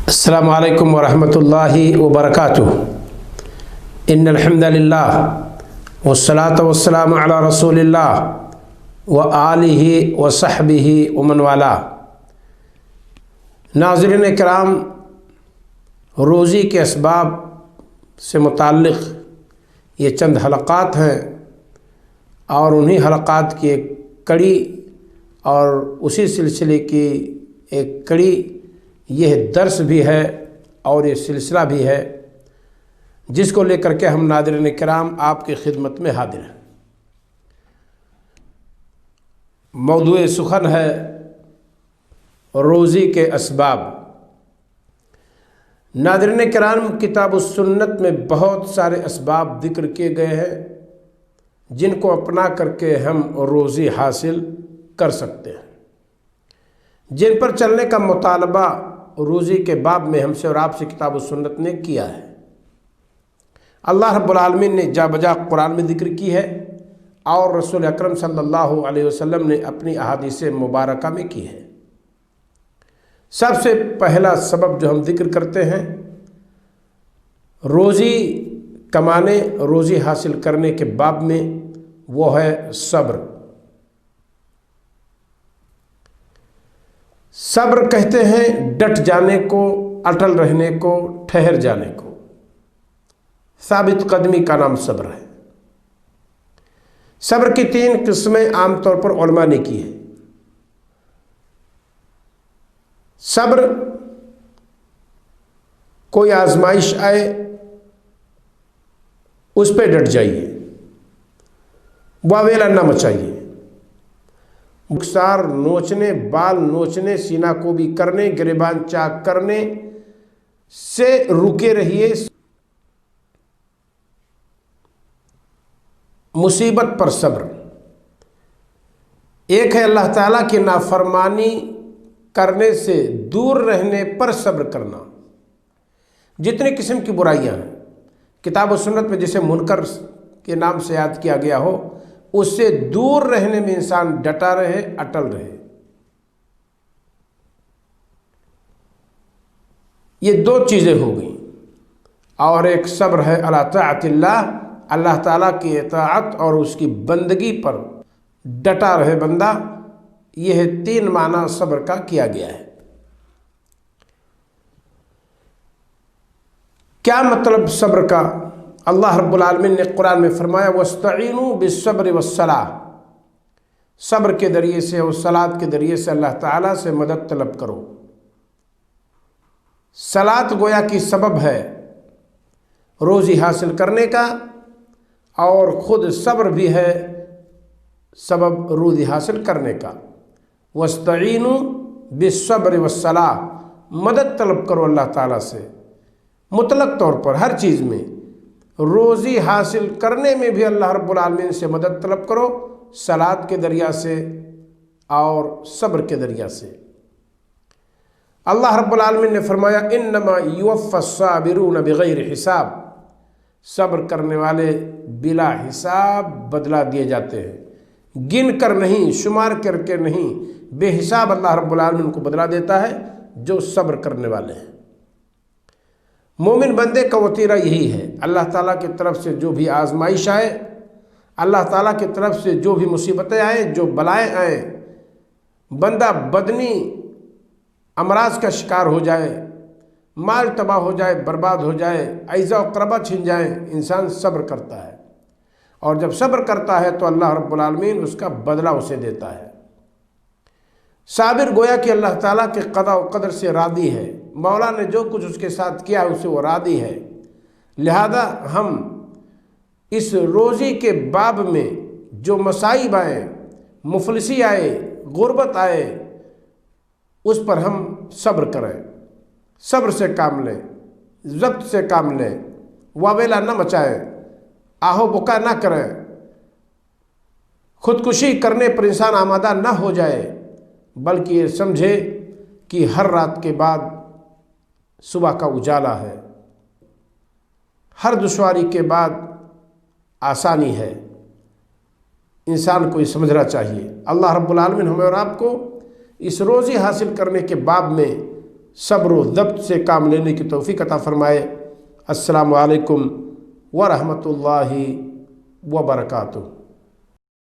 السلام علیکم ورحمۃ اللہ وبرکاتہ۔ ان الحمد للہ والصلاة والسلام علی رسول اللہ وآلہ وصحبہ ومن والاه۔ ناظرین کرام، روزی کے اسباب سے متعلق یہ چند حلقات ہیں اور انہی حلقات کی ایک کڑی اور اسی سلسلے کی ایک کڑی یہ درس بھی ہے اور یہ سلسلہ بھی ہے جس کو لے کر کے ہم ناظرین کرام آپ کی خدمت میں حاضر ہیں۔ موضوع سخن ہے روزی کے اسباب۔ ناظرین کرام، کتاب السنت میں بہت سارے اسباب ذکر کیے گئے ہیں جن کو اپنا کر کے ہم روزی حاصل کر سکتے ہیں، جن پر چلنے کا مطالبہ روزی کے باب میں ہم سے اور آپ سے کتاب و سنت نے کیا ہے۔ اللہ رب العالمین نے جا بجا قرآن میں ذکر کی ہے اور رسول اکرم صلی اللہ علیہ وسلم نے اپنی احادیث مبارکہ میں کی ہے۔ سب سے پہلا سبب جو ہم ذکر کرتے ہیں روزی کمانے، روزی حاصل کرنے کے باب میں، وہ ہے صبر۔ صبر کہتے ہیں ڈٹ جانے کو، اٹل رہنے کو، ٹھہر جانے کو۔ ثابت قدمی کا نام صبر ہے۔ صبر کی 3 قسمیں عام طور پر علماء نے کی ہے۔ صبر، کوئی آزمائش آئے اس پہ ڈٹ جائیے، واویلا نہ مچائیے۔ بکسار نوچنے، بال نوچنے، سینہ کو بھی کرنے، گریبان چاک کرنے سے رکے رہیے۔ مصیبت پر صبر۔ ایک ہے اللہ تعالیٰ کی نافرمانی کرنے سے دور رہنے پر صبر کرنا۔ جتنی قسم کی برائیاں ہیں، کتاب و سنت میں جسے منکر کے نام سے یاد کیا گیا ہو، اس سے دور رہنے میں انسان ڈٹا رہے، اٹل رہے۔ یہ 2 چیزیں ہو گئیں۔ اور ایک صبر ہے علی طاعت اللہ، اللہ تعالیٰ کی اطاعت اور اس کی بندگی پر ڈٹا رہے بندہ۔ یہ 3 معنی صبر کا کیا گیا ہے۔ کیا مطلب صبر کا؟ اللہ رب العالمین نے قرآن میں فرمایا وَاسْتَعِینُوا بِالصَّبْرِ وَالصَّلَاةِ، صبر کے ذریعے سے اور صلاۃ کے ذریعے سے اللہ تعالیٰ سے مدد طلب کرو۔ صلاۃ گویا کی سبب ہے روزی حاصل کرنے کا، اور خود صبر بھی ہے سبب روزی حاصل کرنے کا۔ وَاسْتَعِینُوا بِالصَّبْرِ وَالصَّلَاةِ، مدد طلب کرو اللہ تعالیٰ سے مطلق طور پر ہر چیز میں۔ روزی حاصل کرنے میں بھی اللہ رب العالمین سے مدد طلب کرو، صلاۃ کے ذریعہ سے اور صبر کے ذریعہ سے۔ اللہ رب العالمین نے فرمایا انما یوفی الصابرون بغیر حساب، صبر کرنے والے بلا حساب بدلہ دیے جاتے ہیں، گن کر نہیں، شمار کر کے نہیں، بے حساب اللہ رب العالمین ان کو بدلہ دیتا ہے جو صبر کرنے والے ہیں۔ مومن بندے کا وتیرہ یہی ہے، اللہ تعالیٰ کی طرف سے جو بھی آزمائش آئے، اللہ تعالیٰ کی طرف سے جو بھی مصیبتیں آئیں، جو بلائیں آئیں، بندہ بدنی امراض کا شکار ہو جائے، مال تباہ ہو جائے، برباد ہو جائے، اعزاء و اقربا چھن جائیں، انسان صبر کرتا ہے، اور جب صبر کرتا ہے تو اللہ رب العالمین اس کا بدلہ اسے دیتا ہے۔ صابر گویا کہ اللہ تعالیٰ کے قضاء و قدر سے راضی ہے، مولا نے جو کچھ اس کے ساتھ کیا اسے وہ راضی ہے۔ لہذا ہم اس روزی کے باب میں جو مصائب آئے، مفلسی آئے، غربت آئے، اس پر ہم صبر کریں، صبر سے کام لیں، ضبط سے کام لیں، واویلا نہ مچائیں، آہو بکا نہ کریں، خودکشی کرنے پر انسان آمادہ نہ ہو جائے، بلکہ یہ سمجھے کہ ہر رات کے بعد صبح کا اجالا ہے، ہر دشواری کے بعد آسانی ہے۔ انسان کو یہ سمجھنا چاہیے۔ اللہ رب العالمین ہمیں اور آپ کو اس روزی حاصل کرنے کے باب میں صبر و ضبط سے کام لینے کی توفیق عطا فرمائے۔ السلام علیکم ورحمۃ اللہ وبرکاتہ۔